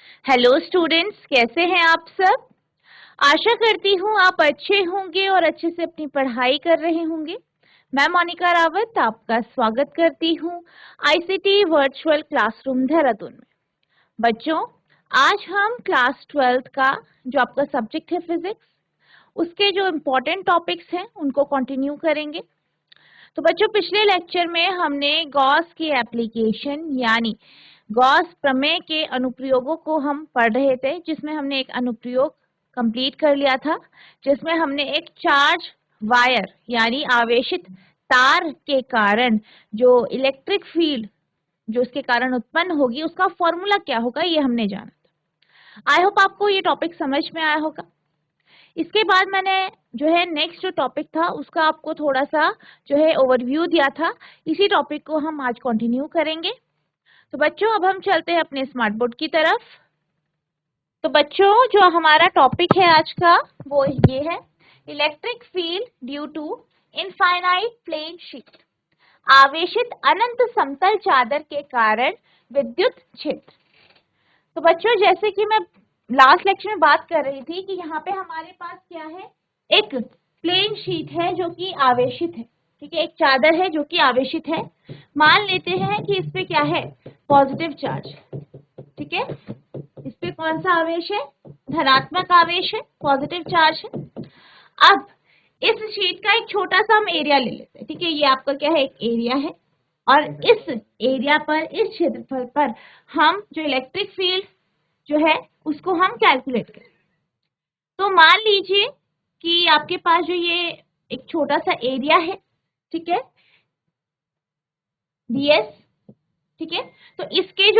Hello students, कैसे हैं आप सब। आशा करती हूँ आप अच्छे होंगे और अच्छे से अपनी पढ़ाई कर रहे होंगे। मैं मोनिका रावत आपका स्वागत करती हूँ आईसीटी वर्चुअल क्लासरूम देहरादून में। बच्चों, आज हम क्लास 12th का जो आपका सब्जेक्ट है फिजिक्स, उसके जो इम्पोर्टेंट टॉपिक्स हैं उनको कंटिन्यू करेंगे। तो बच्चों, पिछले लेक्चर में हमने गॉस की एप्लीकेशन यानी गॉस प्रमेय के अनुप्रयोगों को हम पढ़ रहे थे, जिसमें हमने एक अनुप्रयोग कंप्लीट कर लिया था, जिसमें हमने एक चार्ज वायर यानी आवेशित तार के कारण जो इलेक्ट्रिक फील्ड जो इसके कारण उत्पन्न होगी उसका फॉर्मूला क्या होगा ये हमने जाना था। आई होप आपको ये टॉपिक समझ में आया होगा। इसके बाद मैंने जो है नेक्स्ट जो टॉपिक था उसका आपको थोड़ा सा जो है ओवरव्यू दिया था। इसी टॉपिक को हम आज कंटिन्यू करेंगे। तो बच्चों, अब हम चलते हैं अपने स्मार्ट बोर्ड की तरफ। तो बच्चों, जो हमारा टॉपिक है आज का वो ये है, electric field due to infinite plane sheet, आवेशित अनंत समतल चादर के कारण विद्युत क्षेत्र। तो बच्चों, जैसे कि मैं लास्ट लेक्चर में बात कर रही थी कि यहाँ पे हमारे पास क्या है, एक प्लेन शीट है जो कि आवेशित है। ठीक है, एक चादर है जो कि आवेशित है। मान लेते हैं कि इस पे क्या है, पॉजिटिव चार्ज। ठीक है, इस पे कौन सा आवेश है, धनात्मक आवेश है, पॉजिटिव चार्ज है। अब इस शीट का एक छोटा सा हम एरिया ले लेते हैं। ठीक है, ये आपका क्या है, एक एरिया है, और इस एरिया पर, इस क्षेत्रफल पर हम जो इलेक्ट्रिक फील्ड जो है उसको हम कैलकुलेट करें। तो मान लीजिए कि आपके पास जो ये एक छोटा सा एरिया है, ठीक है, ds। ठीक है, तो इसके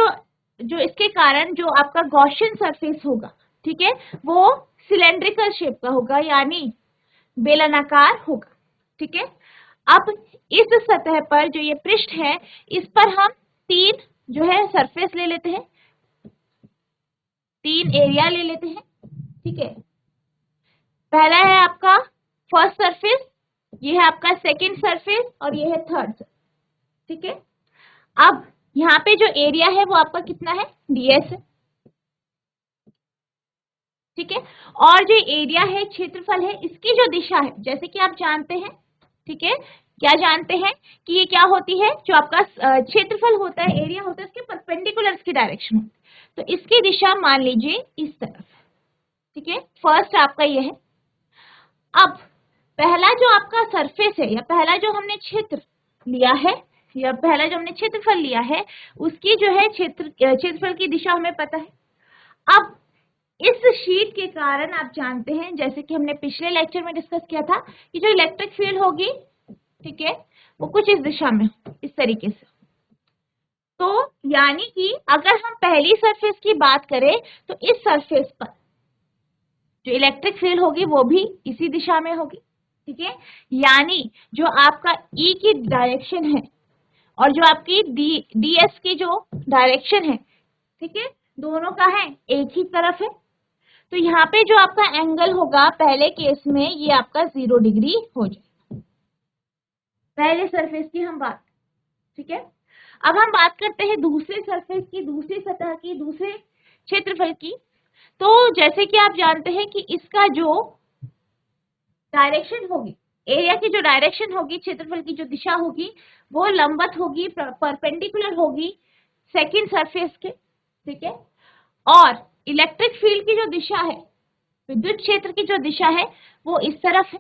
जो इसके कारण जो आपका गॉसियन सरफेस होगा, ठीक है, वो सिलेंड्रिकल शेप का होगा यानी बेलनाकार होगा। ठीक है, अब इस सतह पर जो ये पृष्ठ है, इस पर हम तीन जो है सरफेस ले लेते हैं, तीन एरिया ले लेते हैं। ठीक है, पहला है आपका फर्स्ट सरफेस, ये है आपका सेकंड सरफेस, और ये है थर्ड सरफेस। ठीक है, अब यहाँ पे जो एरिया है वो आपका कितना है, ds है। ठीक है, और जो एरिया है, क्षेत्रफल है, इसकी जो दिशा है, जैसे कि आप जानते हैं, ठीक है, क्या जानते हैं कि ये क्या होती है, जो आपका क्षेत्रफल होता है, एरिया होता है, इसके परपेंडिकुलर इसकी डायरेक्शन होती है। तो इसकी दिशा मान लीजिए इस तरफ। ठीक है, फर्स्ट आपका ये है। अब पहला जो आपका सरफेस है, या पहला जो हमने क्षेत्र लिया है, या पहला जो हमने क्षेत्रफल लिया है, उसकी जो है क्षेत्रफल की दिशा हमें पता है। अब इस शीट के कारण आप जानते हैं, जैसे कि हमने पिछले लेक्चर में डिस्कस किया था, कि जो इलेक्ट्रिक फील्ड होगी, ठीक है, वो कुछ इस दिशा में, इस तरीके से। तो यानी कि अगर हम पहली सरफेस की बात करें तो इस सरफेस पर जो इलेक्ट्रिक फील्ड होगी वो भी इसी दिशा में होगी। ठीक है, यानी जो आपका ई की डायरेक्शन है और जो आपकी ds की जो डायरेक्शन है, ठीक है, दोनों का है एक ही तरफ है। तो यहाँ पे जो आपका एंगल होगा पहले केस में, ये आपका 0 डिग्री हो जाएगा, पहले सरफेस की हम बात। ठीक है, अब हम बात करते हैं दूसरे सरफेस की, दूसरी सतह की, दूसरे क्षेत्रफल की। तो जैसे कि आप जानते हैं कि इसका जो डायरेक्शन होगी, एरिया की जो डायरेक्शन होगी, क्षेत्रफल की जो दिशा होगी, वो लंबवत होगी, परपेंडिकुलर होगी सेकंड सरफेस के। ठीक है, और इलेक्ट्रिक फील्ड की जो दिशा है, विद्युत क्षेत्र की जो दिशा है, वो इस तरफ है।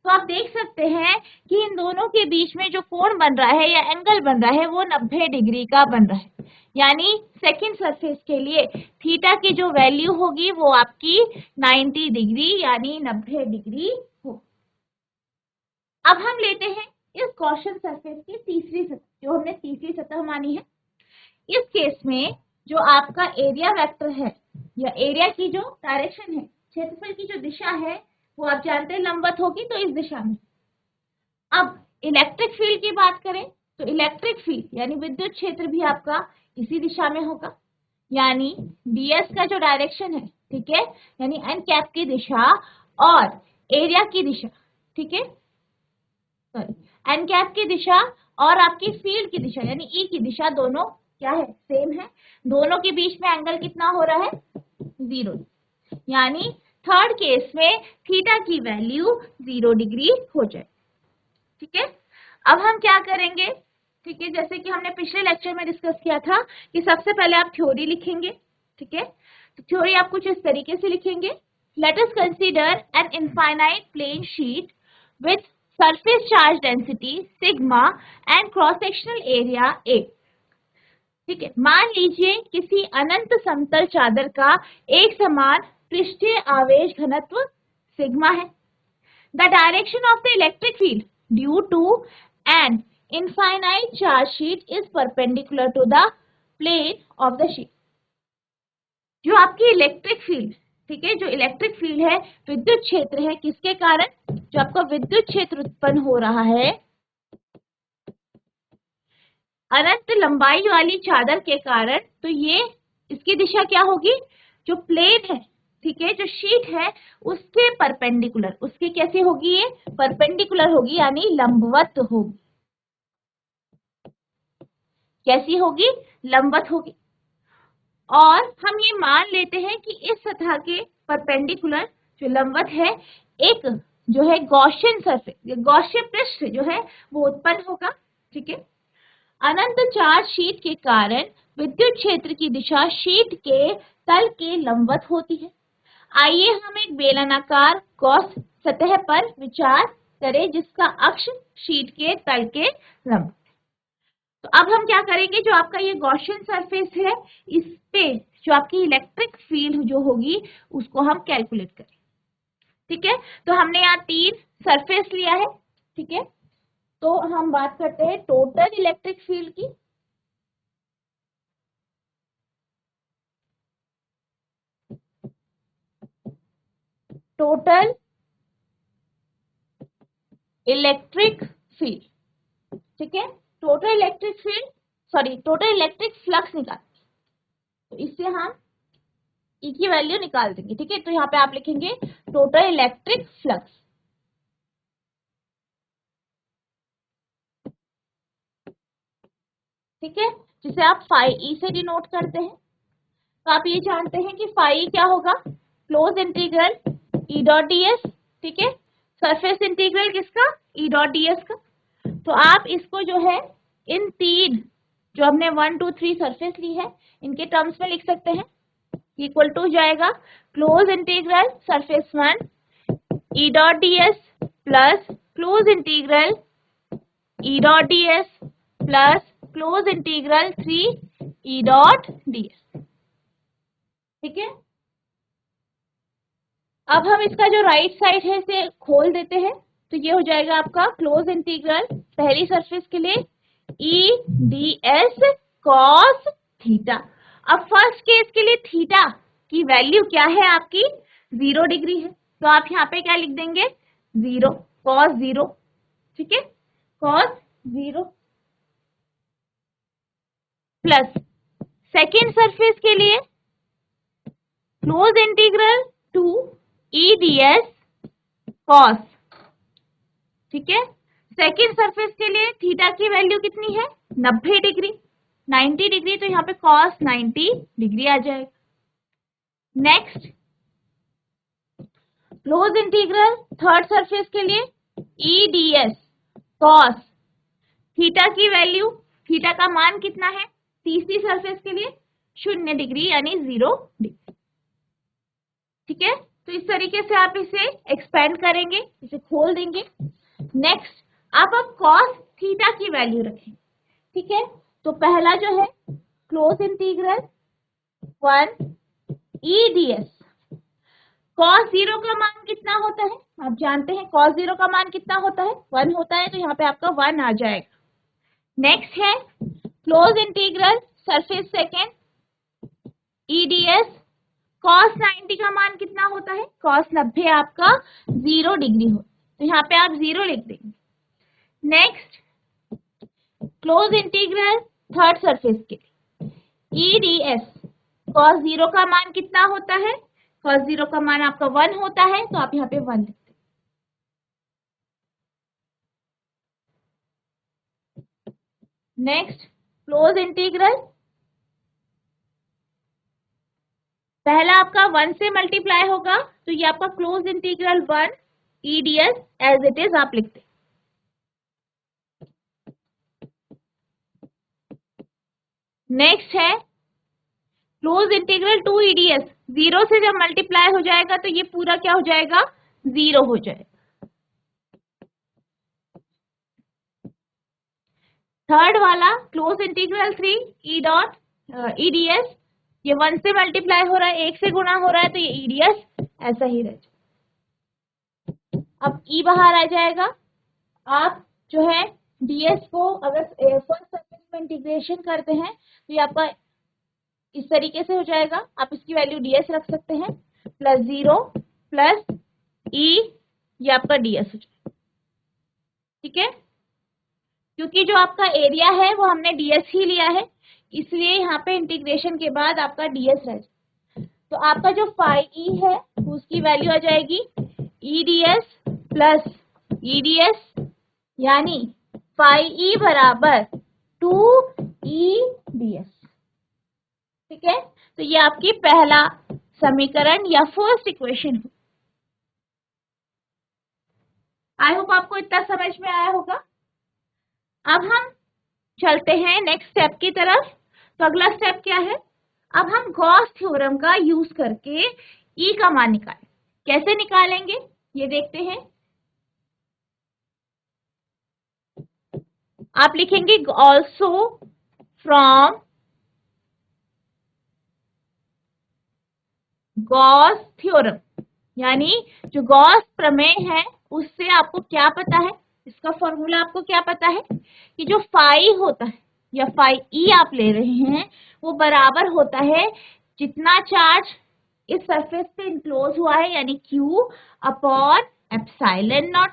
तो आप देख सकते हैं कि इन दोनों के बीच में जो कोण बन रहा है या एंगल बन रहा है वो 90 डिग्री का बन रहा है। यानी सेकंड सरफेस के लिए थीटा की जो वैल्यू होगी वो आपकी 90 डिग्री यानी 90 डिग्री हो। अब हम लेते हैं इस गॉसियन सरफेस की तीसरी सतह, जो हमने तीसरी सतह मानी है। इस केस में जो आपका एरिया वेक्टर है, या एरिया की जो डायरेक्शन है, क्षेत्रफल की जो दिशा है, वो आप जानते हैं लंबवत होगी, तो इस दिशा में। अब इलेक्ट्रिक फील्ड की बात करें तो इलेक्ट्रिक फील्ड यानी विद्युत क्षेत्र भी आपका इसी दिशा में होगा, यानी ds का जो डायरेक्शन है, ठीक है, यानी n कैप की दिशा और एरिया की दिशा, ठीक है, सॉरी, n कैप की दिशा और आपकी फील्ड की दिशा यानी E की दिशा दोनों क्या है, सेम है। दोनों के बीच में एंगल कितना हो रहा है, 0, यानी थर्ड केस में थीटा की वैल्यू 0 डिग्री हो जाए। ठीक है, अब हम क्या करेंगे, ठीक है, जैसे कि हमने पिछले लेक्चर में डिस्कस किया था कि सबसे पहले आप थ्योरी लिखेंगे। ठीक है, तो थ्योरी आप कुछ इस तरीके से लिखेंगे, let us consider an infinite plane sheet with surface charge density sigma and cross sectional area A. ठीक है, मान लीजिए किसी अनंत समतल चादर का एक समान पृष्ठीय आवेश घनत्व सिग्मा है। The direction of the electric field due to an infinite charge sheet is perpendicular to the plane of the sheet. जो आपकी इलेक्ट्रिक फील्ड, ठीक है, जो इलेक्ट्रिक फील्ड है, विद्युत क्षेत्र है, किसके कारण, जो आपका विद्युत क्षेत्र उत्पन्न हो रहा है अनंत लंबाई वाली चादर के कारण, तो ये इसकी दिशा क्या होगी, जो प्लेन है, ठीक है, जो शीट है उसके परपेंडिकुलर, उसकी कैसी होगी, ये परपेंडिकुलर होगी, यानी लंबवत होगी। कैसी होगी, लंबवत होगी। और हम ये मान लेते हैं कि इस सतह के परपेंडिकुलर जो लंबवत है, एक जो है गॉसियन सरफेस, गॉसियन पृष्ठ जो है वो उत्पन्न होगा। ठीक है, अनंत चार्ज शीट के कारण विद्युत क्षेत्र की दिशा शीट के तल के लंबवत होती है। आइए हम एक बेलनाकार गॉस सतह पर विचार करें जिसका अक्ष शीट के तल के लंबवत। तो अब हम क्या करेंगे, जो आपका ये गॉसियन सरफेस है, इस पे जो आपकी इलेक्ट्रिक फील्ड जो होगी उसको हम कैलकुलेट करें। ठीक है, तो हमने यहाँ 3 सरफेस लिया है। ठीक है, तो हम बात करते हैं टोटल इलेक्ट्रिक फील्ड की। टोटल इलेक्ट्रिक फील्ड, ठीक है, total electric field, sorry total electric flux निकाल, तो इससे हम ई की वैल्यू निकाल देंगे। ठीक है, तो यहाँ पे आप लिखेंगे टोटल इलेक्ट्रिक फ्लक्स। ठीक है, जिसे आप फाई ई से डिनोट करते हैं। तो आप ये जानते हैं कि फाई क्या होगा, close integral E dot D S. ठीक है, सरफेस इंटीग्रल किसका, ई डॉट डी एस का। तो आप इसको जो है इन 3 जो हमने 1 2 3 सरफेस ली है इनके टर्म्स में लिख सकते हैं। इक्वल टू जाएगा close integral surface 1 E dot D S plus close integral E dot D S plus close integral 3 E dot D S. ठीक है, अब हम इसका जो राइट साइड है इसे खोल देते हैं, तो ये हो जाएगा आपका क्लोज इंटीग्रल पहली सरफेस के लिए E D S cos theta. अब फर्स्ट केस के लिए थीटा की वैल्यू क्या है आपकी, 0 डिग्री है, तो आप यहाँ पे क्या लिख देंगे, 0 कॉस 0। ठीक है, कॉस 0 प्लस सेकेंड सरफेस के लिए close integral 2 E D S cos. ठीक है, सेकेंड सरफेस के लिए थीटा की वैल्यू कितनी है, 90 डिग्री, 90 डिग्री, तो यहाँ पे कॉस 90 डिग्री आ जाएगा। Next close integral third surface के लिए E D S cos theta की वैल्यू, थीटा का मान कितना है, तीसरी सरफेस के लिए 0 डिग्री यानी 0 डिग्री। ठीक है, तो इस तरीके से आप इसे एक्सपेंड करेंगे, इसे खोल देंगे। नेक्स्ट आप अब कॉस थीटा की वैल्यू रखें। ठीक है, तो पहला जो है close integral 1 E D S cos 0 का मान कितना होता है, आप जानते हैं कॉस 0 का मान कितना होता है, 1 होता है, तो यहाँ पे आपका 1 आ जाएगा। नेक्स्ट है close integral surface second E D S cos 90 का मान कितना होता है, कॉस 90 आपका 0 डिग्री हो, तो यहाँ पे आप 0 लिख देंगे। Next close integral third surface के ई डी एस कॉस 0 का मान कितना होता है, कॉस 0 का मान आपका 1 होता है, तो आप यहाँ पे 1 लिखते हैं। नेक्स्ट क्लोज इंटीग्रल पहला आपका 1 से मल्टीप्लाई होगा, तो ये आपका close integral 1 EDS as it is आप लिखते। नेक्स्ट है क्लोज इंटीग्रल 2 EDS, 0 से जब मल्टीप्लाई हो जाएगा तो ये पूरा क्या हो जाएगा, 0 हो जाएगा। थर्ड वाला क्लोज इंटीग्रल 3 EDS, ये 1 से मल्टीप्लाई हो रहा है, 1 से गुणा हो रहा है, तो ये EDS ऐसा ही रह जाएगा। अब E बाहर आ जाएगा। आप जो है DS को अगर फर्स्ट सर्किट में इंटीग्रेशन करते हैं तो ये आपका इस तरीके से हो जाएगा। आप इसकी वैल्यू DS रख सकते हैं, प्लस 0 प्लस E, ये आपका DS हो जाएगा। ठीक है, क्योंकि जो आपका एरिया है वो हमने DS ही लिया है, इसलिए यहाँ पे इंटीग्रेशन के बाद आपका DS रह जाएगा। तो आपका जो फाई E है उसकी वैल्यू आ जाएगी EDS प्लस EDS, यानी फाई E बराबर 2EDS। ठीक है, तो ये आपकी पहला समीकरण या फर्स्ट इक्वेशन है। आई होप आपको इतना समझ में आया होगा। अब हम चलते हैं नेक्स्ट स्टेप की तरफ। तो अगला स्टेप क्या है, अब हम गॉस थ्योरम का यूज करके E का मान निकालें। कैसे निकालेंगे ये देखते हैं। आप लिखेंगे ऑल्सो फ्रॉम गॉस थ्योरम, यानी जो गॉस प्रमेय है उससे आपको क्या पता है, इसका फॉर्मूला आपको क्या पता है कि जो फाई होता है या फाई E आप ले रहे हैं वो बराबर होता है जितना चार्ज इस सरफेस पे इनक्लोज हुआ है, यानी Q अपॉन एप्सिलॉन नॉट।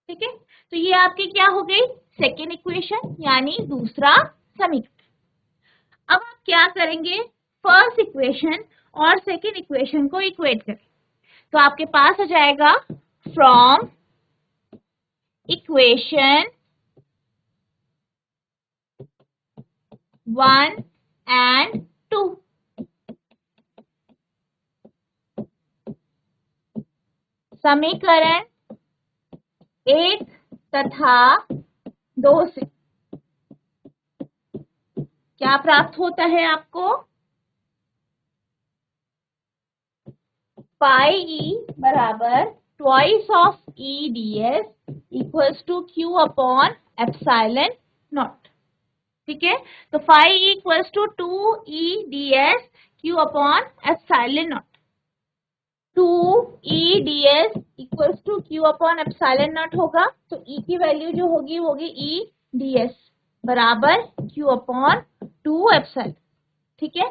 ठीक है, तो ये आपकी क्या हो गई, सेकेंड इक्वेशन यानी दूसरा समीकरण। अब आप क्या करेंगे, फर्स्ट इक्वेशन और सेकेंड इक्वेशन को इक्वेट करें। तो आपके पास आ जाएगा फ्रॉम इक्वेशन 1 and 2, समीकरण 1 तथा 2 से क्या प्राप्त होता है आपको, पाई E बराबर twice of EDS equals to Q upon epsilon naught. ठीक है, तो phi E equals to 2EDS Q upon epsilon naught. 2EDS equals to Q upon epsilon naught होगा, तो E की वैल्यू जो होगी वो होगी EDS बराबर Q अपॉन 2 एप्सिलॉन। ठीक है,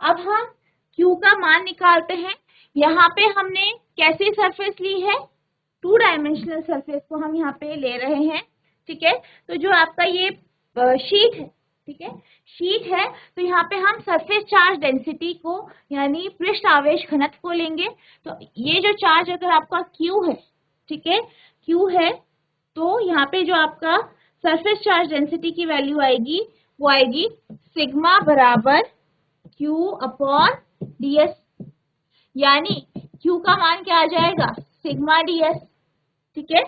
अब हम Q का मान निकालते हैं। यहाँ पे हमने कैसी सरफेस ली है, 2 डायमेंशनल सरफेस को हम यहाँ पे ले रहे हैं। ठीक है, तो जो आपका ये शीट है, ठीक है शीट है, तो यहाँ पे हम सरफेस चार्ज डेंसिटी को यानी पृष्ठ आवेश घनत्व को लेंगे। तो ये जो चार्ज अगर आपका Q है, ठीक है Q है, तो यहाँ पे जो आपका सरफेस चार्ज डेंसिटी की वैल्यू आएगी वो आएगी सिग्मा बराबर Q अपॉन DS, यानी Q का मान क्या आ जाएगा, सिग्मा DS। ठीक है,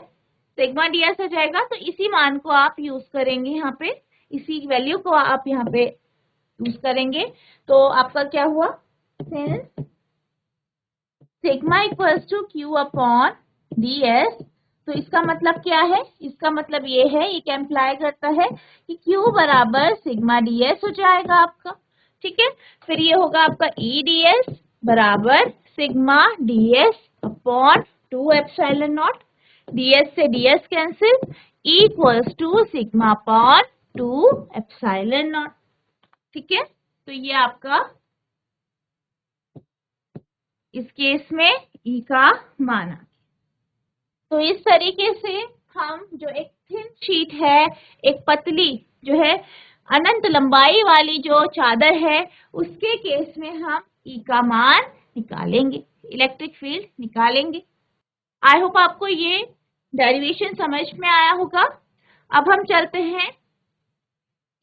सिग्मा DS आ जाएगा, तो इसी मान को आप यूज करेंगे यहाँ पे, इसी वैल्यू को आप यहाँ पे यूज करेंगे। तो आपका क्या हुआ, since sigma equals to Q upon DS, तो इसका मतलब क्या है, इसका मतलब ये है, ये क्या इम्प्लाई करता है कि Q बराबर सिग्मा DS हो जाएगा आपका। ठीक है, फिर ये होगा आपका EDS बराबर sigma DS upon 2 epsilon naught, DS से DS cancel, equals to sigma upon 2 epsilon naught. ठीक है, तो ये आपका इस केस में E का मान आ। तो इस तरीके से हम जो एक थिन शीट है, एक पतली जो है अनंत लंबाई वाली जो चादर है, उसके केस में हम E का मान निकालेंगे, इलेक्ट्रिक फील्ड निकालेंगे। आई होप आपको ये डेरिवेशन समझ में आया होगा। अब हम चलते हैं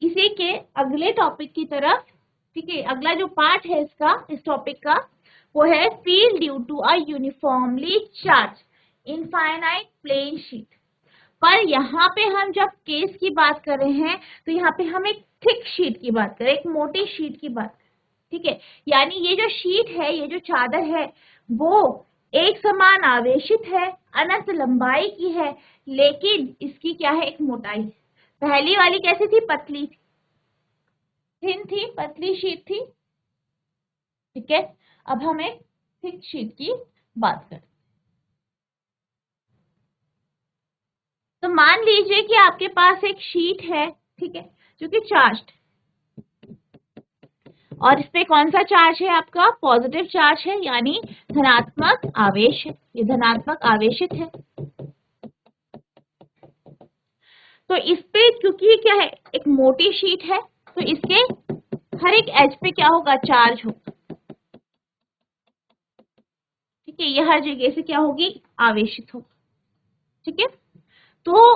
इसी के अगले टॉपिक की तरफ, ठीक है, अगला जो पार्ट है इसका, इस टॉपिक का, वो है field due to a uniformly charge infinite plane sheet. पर यहाँ पे हम जब केस की बात कर रहे हैं तो यहाँ पे हम एक थिक शीट की बात करें, एक मोटी शीट की बात करें। ठीक है, यानी ये जो शीट है, ये जो चादर है, वो एक समान आवेशित है, अनंत लंबाई की है, लेकिन इसकी क्या है, एक मोटाई। पहली वाली कैसी थी, पतली थी, थिन थी, पतली शीट थी। ठीक है, अब हम एक थिक शीट की बात करें। तो मान लीजिए कि आपके पास एक शीट है, ठीक है, जो कि चार्ज्ड, और इस पे कौन सा चार्ज है, आपका पॉजिटिव चार्ज है, यानी धनात्मक आवेश है, ये धनात्मक आवेशित है। तो इस पे क्योंकि ये क्या है, एक मोटी शीट है, तो इसके हर एक एज पे क्या होगा, चार्ज होगा। ठीक है, ये हर जगह से क्या होगी, आवेशित होगा। ठीक है, तो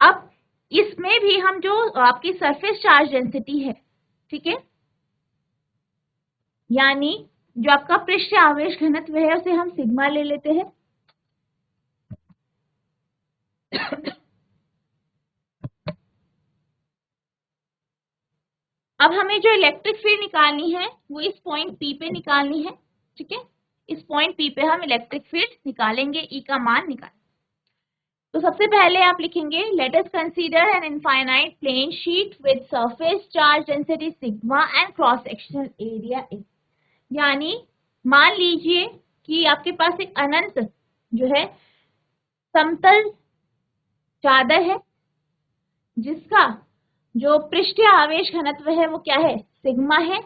अब इसमें भी हम जो आपकी सरफेस चार्ज डेंसिटी है, ठीक है, यानी जो आपका पृष्ठ आवेश घनत्व है, उसे हम सिग्मा ले लेते हैं। अब हमें जो इलेक्ट्रिक फील्ड निकालनी है वो इस पॉइंट पी पे निकालनी है। ठीक है, इस पॉइंट पी पे हम इलेक्ट्रिक फील्ड निकालेंगे, ई का मान निकालेंगे। तो सबसे पहले आप लिखेंगे, let us consider an infinite plane sheet with surface charge density sigma and cross sectional area A. यानी मान लीजिए कि आपके पास एक अनंत जो है समतल चादर है, जिसका जो पृष्ठीय आवेश घनत्व है वो क्या है, सिग्मा है,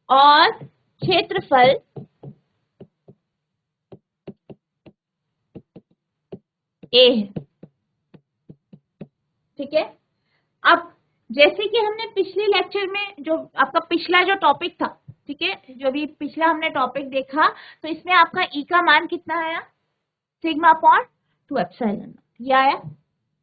और क्षेत्रफल ए है। ठीक है, अब जैसे कि हमने पिछले लेक्चर में जो आपका पिछला जो टॉपिक था, ठीक है, जो भी पिछला हमने टॉपिक देखा, तो इसमें आपका ई का मान कितना आया, सिग्मा अपॉन 2 एप्सिलॉन ये आया।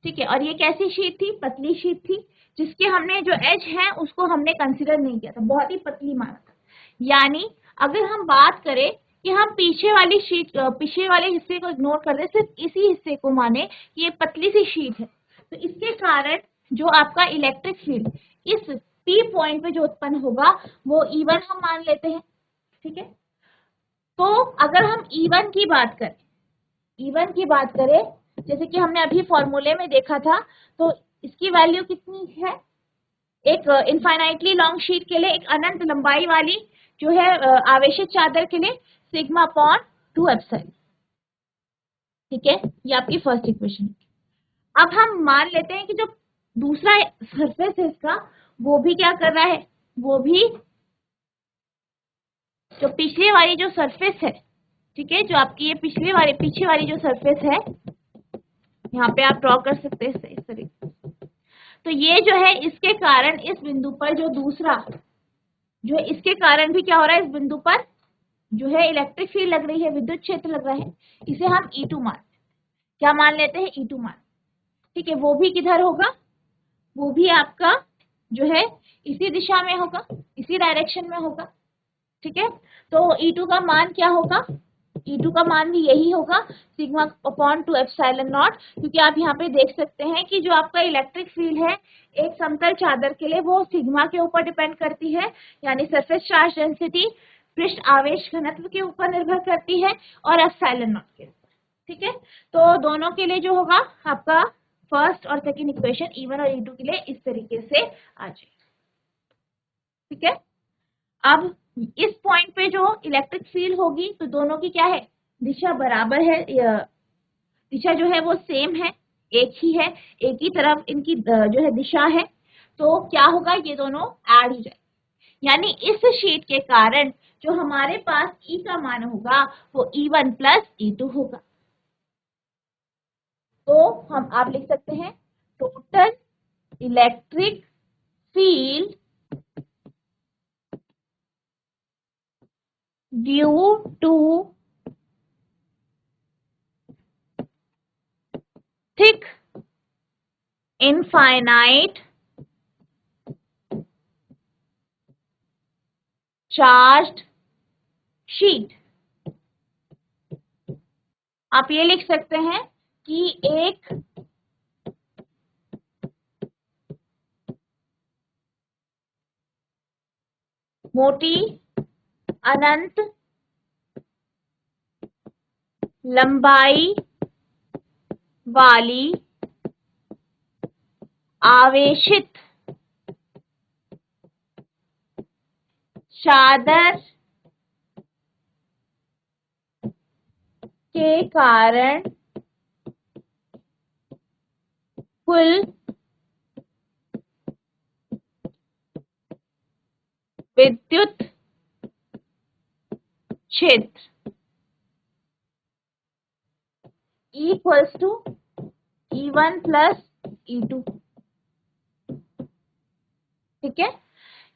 ठीक है, और ये कैसी शीट थी, पतली शीट थी, जिसके हमने जो एज है उसको हमने कंसिडर नहीं किया था, बहुत ही पतली माना था। यानी अगर हम बात करें कि हम पीछे वाली शीट, पीछे वाले हिस्से को इग्नोर कर दें, सिर्फ इसी हिस्से को माने कि ये पतली सी शीट है, तो इसके कारण जो आपका इलेक्ट्रिक फील्ड इस पी पॉइंट पे जो उत्पन्न होगा वो E1 हम मान लेते हैं। ठीक है, तो अगर हम E1 की बात करें, E1 की बात करें, जैसे कि हमने अभी फॉर्मूले में देखा था, तो इसकी वैल्यू कितनी है, एक इनफाइनाइटली लॉन्ग शीट के लिए, एक अनंत लंबाई वाली जो है आवेशित चादर के लिए, सिग्मा अपॉन 2 एप्सिलॉन। ठीक है, ये आपकी फर्स्ट इक्वेशन। अब हम मान लेते हैं कि जो दूसरा सरफेस है इसका, वो भी क्या कर रहा है, वो भी जो पिछले वाली जो सरफेस है, ठीक है, जो आपकी ये पिछले वाली पीछे वाली जो सरफेस है, यहाँ पे आप ड्रॉ कर सकते हैं इस तरीके। तो ये जो है, इसके कारण इस बिंदु पर जो दूसरा जो है, इसके कारण भी क्या हो रहा है, इस बिंदु पर जो है इलेक्ट्रिक फील्ड लग रही है, विद्युत क्षेत्र लग रहा है, इसे हम E2 मान, क्या मान लेते हैं, E2 मान। ठीक है, वो भी किधर होगा, वो भी आपका जो है इसी दिशा में होगा, इसी डायरेक्शन में होगा। ठीक है, तो E2 का मान क्या होगा, E2 का मान भी यही होगा, सिग्मा अपॉन 2 एप्सिलॉन नॉट, क्योंकि आप यहाँ पे देख सकते हैं कि जो आपका इलेक्ट्रिक फील्ड है एक समतल चादर के लिए, वो सिग्मा के ऊपर डिपेंड करती है, यानी सरफेस चार्ज डेंसिटी पृष्ठ आवेश घनत्व के ऊपर निर्भर करती है, और एप्सिलॉन नॉट के ऊपर। ठीक है, तो दोनों के लिए जो होगा आपका फर्स्ट और सेकंड इक्वेशन E1 और E2 के लिए इस तरीके से आ जाएगी। ठीक है, अब इस पॉइंट पे जो इलेक्ट्रिक फील्ड होगी, तो दोनों की क्या है, दिशा बराबर है, दिशा जो है वो सेम है, एक ही है, एक ही तरफ इनकी जो है दिशा है। तो क्या होगा, ये दोनों ऐड हो जाए, यानी इस शीट के कारण जो हमारे पास ई का मान होगा वो E1 प्लस E2 होगा। तो हम आप लिख सकते हैं, total electric field due to thick infinite charged sheet. आप ये लिख सकते हैं कि एक मोटी अनंत लंबाई वाली आवेशित चादर के कारण कुल विद्युत क्षेत्र equals to E1 plus E2। ठीक है,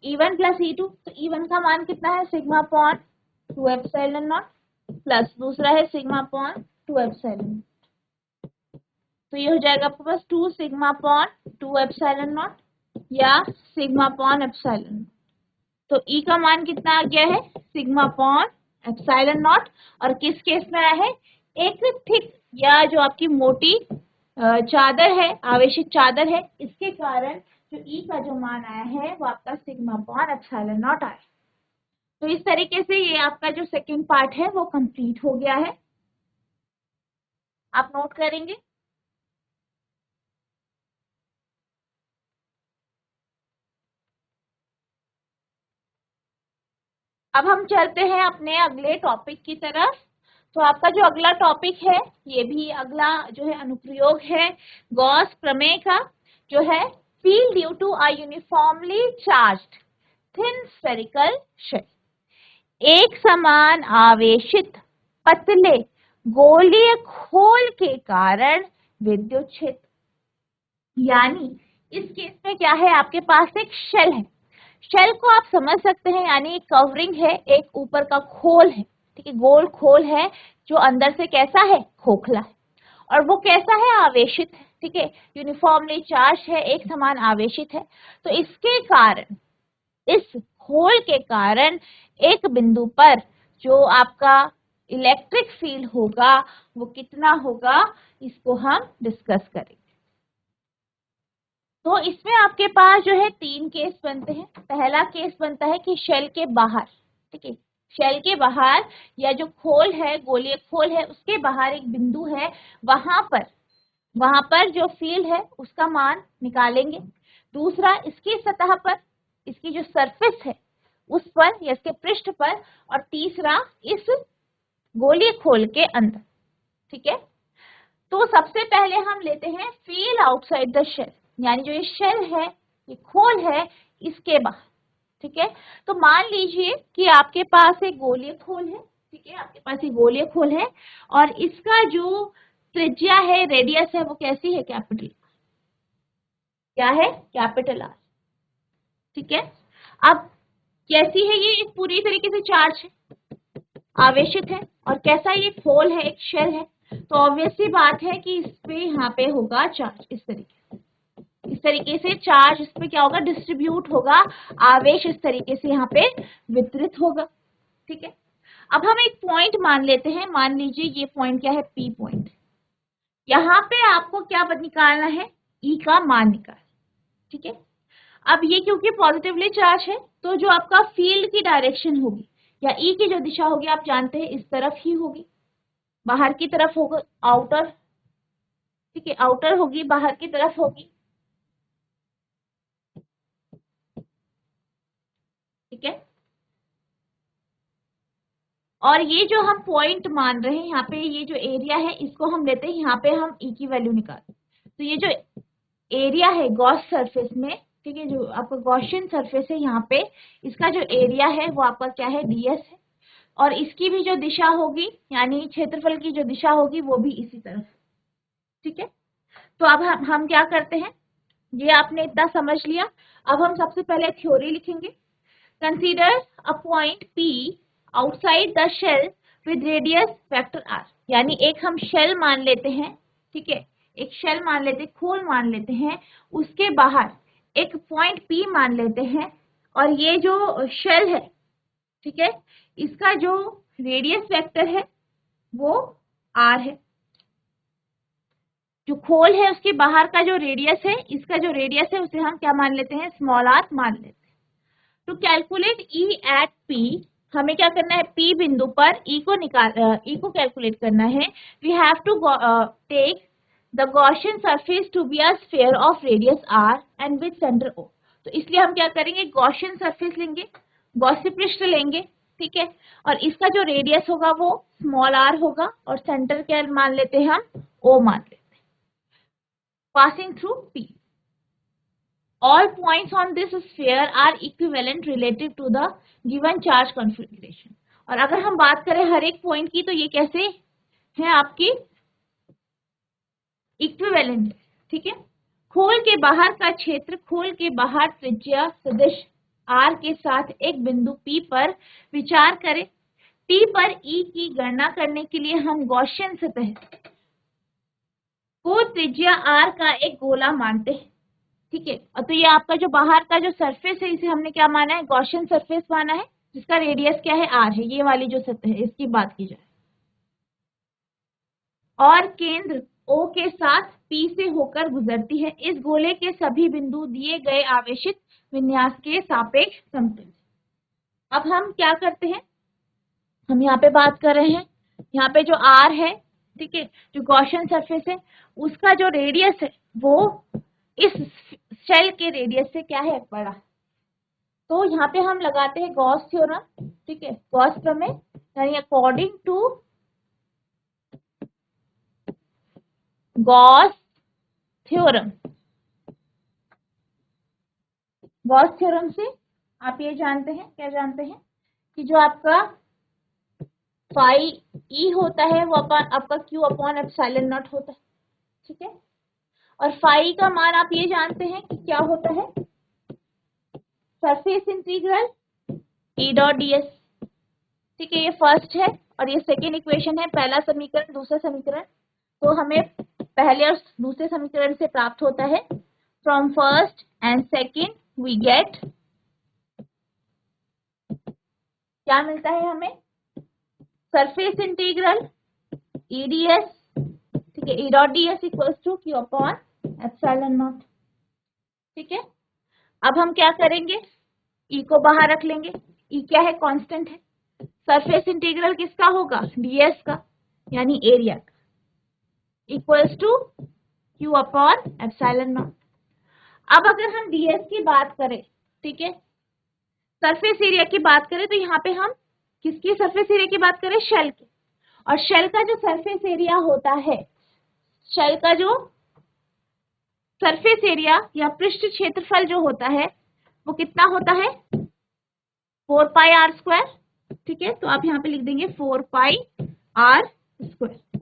E1 प्लस E2। तो E1 का मान कितना है, sigma upon 2 epsilon not, plus दूसरा है सिग्मा अपॉन 2 एप्सिलॉन। तो ये हो जाएगा आपके पास 2 सिग्मा अपॉन 2 एप्सिलॉन नॉट या सिग्मा अपॉन एप्सिलॉन। तो E का मान कितना आ गया है, सिग्मा अपॉन एप्सिलॉन नॉट। और किस केस में आया है, एक थिक या जो आपकी मोटी चादर है, आवेशित चादर है, इसके कारण जो E का जो मान आया है वो आपका सिग्मा अपॉन एप्सिलॉन नॉट आया। तो इस तरीके से ये आपका जो सेकंड पार्ट है वो कंप्लीट हो गया है। आप नोट करेंगे। अब हम चलते हैं अपने अगले टॉपिक की तरफ। तो आपका जो अगला टॉपिक है, ये भी अगला जो है अनुप्रयोग है गॉस प्रमेय का, जो है field due to a uniformly charged thin spherical shell. एक समान आवेशित पतले गोलीय खोल के कारण विद्युत क्षेत्र। यानी इस केस में क्या है, आपके पास एक शेल है। शेल को आप समझ सकते हैं, यानी एक कवरिंग है, एक ऊपर का खोल है। ठीक है, गोल खोल है जो अंदर से कैसा है, खोखला है। और वो कैसा है, आवेशित है। ठीक है, यूनिफॉर्मली चार्ज है, एक समान आवेशित है। तो इसके कारण, इस खोल के कारण एक बिंदु पर जो आपका इलेक्ट्रिक फील्ड होगा वो कितना होगा, इसको हम डिस्कस करेंगे। तो इसमें आपके पास जो है 3 केस बनते हैं। पहला केस बनता है कि शेल के बाहर, ठीक है, शेल के बाहर या जो खोल है, गोलीय खोल है, उसके बाहर एक बिंदु है, वहां पर जो फील्ड है उसका मान निकालेंगे। दूसरा, इसकी सतह पर, इसकी जो सरफेस है उस पर या इसके पृष्ठ पर। और तीसरा, इस गोलीय खोल के अंदर। ठीक है, तो सबसे पहले हम लेते हैं फील्ड आउटसाइड द शेल, यानी जो ये शेल है, ये खोल है, इसके बाहर। ठीक है, तो मान लीजिए कि आपके पास एक गोलीय खोल है। ठीक है, आपके पास एक गोलीय खोल है और इसका जो त्रिज्या है, रेडियस है, वो कैसी है, कैपिटल, क्या है, कैपिटल आर। ठीक है, अब कैसी है, ये पूरी तरीके से चार्ज है, आवेशित है। और कैसा ये खोल है, एक शेल है। तो ऑब्वियस सी बात है कि इस पे यहाँ पे होगा चार्ज, इस तरीके से चार्ज इस पे क्या होगा, डिस्ट्रीब्यूट होगा, आवेश इस तरीके से यहाँ पे वितरित होगा। ठीक है, अब हम एक पॉइंट मान लेते हैं। मान लीजिए ये पॉइंट क्या है, पी पॉइंट। यहाँ पे आपको क्या निकालना है, ई का मान निकाल। ठीक है, अब ये क्योंकि पॉजिटिवली चार्ज है, तो जो आपका फील्ड की डायरेक्शन होगी या ई की जो दिशा होगी, आप जानते हैं इस तरफ ही होगी, बाहर की तरफ होगा, आउटर। ठीक है, आउटर होगी, बाहर की तरफ होगी। ठीक है, और ये जो हम पॉइंट मान रहे हैं यहाँ पे, ये जो एरिया है, इसको हम लेते हैं, यहाँ पे हम ई की वैल्यू निकालते हैं। तो ये जो एरिया है गॉस सरफेस में, ठीक है, जो आपका गॉसियन सरफेस है, यहाँ पे इसका जो एरिया है वो आपका क्या है, डीएस है। और इसकी भी जो दिशा होगी, यानी क्षेत्रफल की जो दिशा होगी, वो भी इसी तरफ। ठीक है, तो अब हम क्या करते हैं, ये आपने इतना समझ लिया। अब हम सबसे पहले थ्योरी लिखेंगे। Consider a point P outside the shell with radius vector r। यानी एक हम शेल मान लेते हैं। ठीक है, एक शेल मान लेते हैं, खोल मान लेते हैं, उसके बाहर एक पॉइंट P मान लेते हैं। और ये जो शेल है, ठीक है। इसका जो रेडियस वेक्टर है वो r है। जो खोल है उसके बाहर का जो रेडियस है, इसका जो रेडियस है उसे हम क्या मान लेते हैं, स्मॉल r मान लेते हैं। To calculate E at P, हमें क्या करना है, P बिंदु पर E को कैलकुलेट करना है। We have to take the Gaussian surface to be a sphere of radius r and with centre O। तो इसलिए हम क्या करेंगे, गॉसियन सरफेस लेंगे, गॉसिय पृष्ठ लेंगे, ठीक है। और इसका जो रेडियस होगा वो स्मॉल r होगा और सेंटर क्या मान लेते हैं हम, O मान लेते हैं। Passing through P, all points on this sphere are equivalent relative to the given charge configuration। और अगर हम बात करें हर एक पॉइंट की, तो ये कैसे है आपकी, इक्विवेलेंट है, ठीक है। खोल के बाहर का क्षेत्र, खोल के बाहर त्रिज्या सदिश r के साथ एक बिंदु P पर विचार करें। P पर E की गणना करने के लिए हम गॉसियन सतह को त्रिज्या r का एक गोला मानते हैं, ठीक है। और तो ये आपका जो बाहर का जो सरफेस है, इसे हमने क्या माना है, गॉसियन सरफेस माना है, जिसका रेडियस क्या है, r है। ये वाली जो सतह है इसकी बात की जाए, और केंद्र O के साथ P से होकर गुजरती है। इस गोले के सभी बिंदु दिए गए आवेशित विन्यास के सापेक्ष समतल। अब हम क्या करते हैं, हम यहाँ पे बात कर रहे हैं, यहाँ पे जो r है, ठीक है, जो गॉसियन सरफेस है उसका जो रेडियस है वो इस शेल के रेडियस से क्या है, बड़ा। तो यहाँ पे हम लगाते हैं गॉस थ्योरम, ठीक है, गॉस प्रमेय, यानी according to Gauss theorem. Gauss theorem से आप ये जानते हैं, क्या जानते हैं, कि जो आपका फाई ई होता है वो आपका क्यू अपॉन एप्सिलॉन नॉट होता है, ठीक है। और फाई का मान आप ये जानते हैं कि क्या होता है, surface integral E dot ds, ठीक है। ये फर्स्ट है और ये सेकेंड इक्वेशन है, पहला समीकरण दूसरा समीकरण। तो हमें पहले और दूसरे समीकरण से प्राप्त होता है, from first and second we get, क्या मिलता है हमें, सरफेस इंटीग्रल E ds, ठीक है, E dot ds equals to Q upon epsilon naught, ठीक है। अब हम क्या करेंगे, E को बाहर रख लेंगे, E क्या है, कांस्टेंट है। सरफेस इंटीग्रल किसका होगा, ds का, यानी एरिया का, equals to Q upon epsilon naught. अब अगर हम ds की बात करें, ठीक है, सरफेस एरिया की बात करें, तो यहाँ पे हम किसकी सरफेस एरिया की बात करें, शेल की। और शेल का जो सरफेस एरिया होता है, शेल का जो सरफेस एरिया या पृष्ठ क्षेत्रफल जो होता है वो कितना होता है, 4 पाई r स्क्वायर, ठीक है। तो आप यहाँ पे लिख देंगे 4 पाई r स्क्वायर।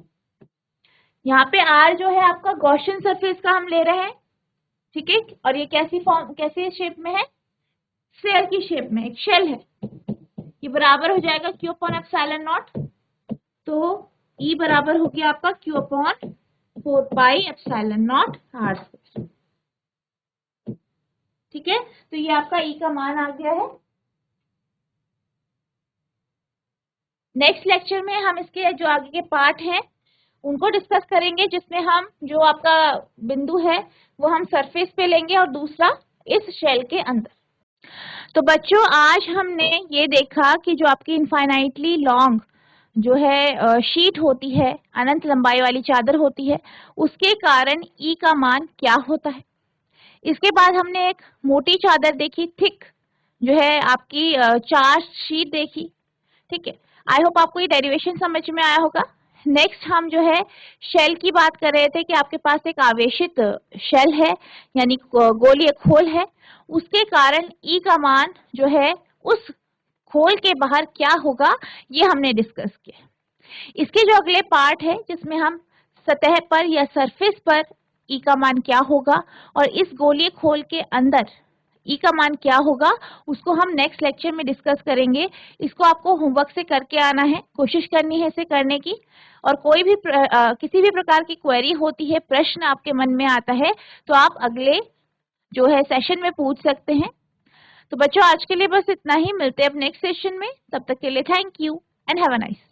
यहाँ पे r जो है आपका गॉसियन सरफेस का हम ले रहे हैं, ठीक है। और ये कैसे शेप में है, स्फीयर की शेप में, एक शेल है। ये बराबर हो जाएगा Q अपॉन एप्सिलॉन नॉट, तो E बराबर हो गया आपका Q upon 4 pi epsilon not r square, ठीक है। तो ये आपका E का मान आ गया है। नेक्स्ट लेक्चर में हम इसके जो आगे के पार्ट हैं उनको डिस्कस करेंगे, जिसमें हम जो आपका बिंदु है वो हम सरफेस पे लेंगे और दूसरा इस शेल के अंदर। तो बच्चों आज हमने ये देखा कि जो आपकी इनफाइनाइटली लॉन्ग जो है शीट होती है, अनंत लंबाई वाली चादर होती है, उसके कारण E का मान क्या होता है। इसके बाद हमने एक मोटी चादर देखी, थिक जो है आपकी चार्ज शीट देखी, ठीक है। आई होप आपको ये डेरिवेशन समझ में आया होगा। नेक्स्ट हम जो है शेल की बात कर रहे थे कि आपके पास एक आवेशित शेल है, यानी गोलीय खोल है, उसके कारण E का मान जो है उस खोल के बाहर क्या होगा, ये हमने डिस्कस किया। इसके जो अगले पार्ट है जिसमें हम सतह पर या सरफेस पर E का मान क्या होगा और इस गोलीय खोल के अंदर E का मान क्या होगा, उसको हम नेक्स्ट लेक्चर में डिस्कस करेंगे। इसको आपको होमवर्क से करके आना है, कोशिश करनी है इसे करने की। और कोई भी किसी भी प्रकार की क्वेरी होती है, प्रश्न आपके मन में आता है, तो आप अगले जो है सेशन में पूछ सकते हैं। तो बच्चों आज के लिए बस इतना ही, मिलते हैं अब नेक्स्ट सेशन में, तब तक के लिए thank you and have a nice.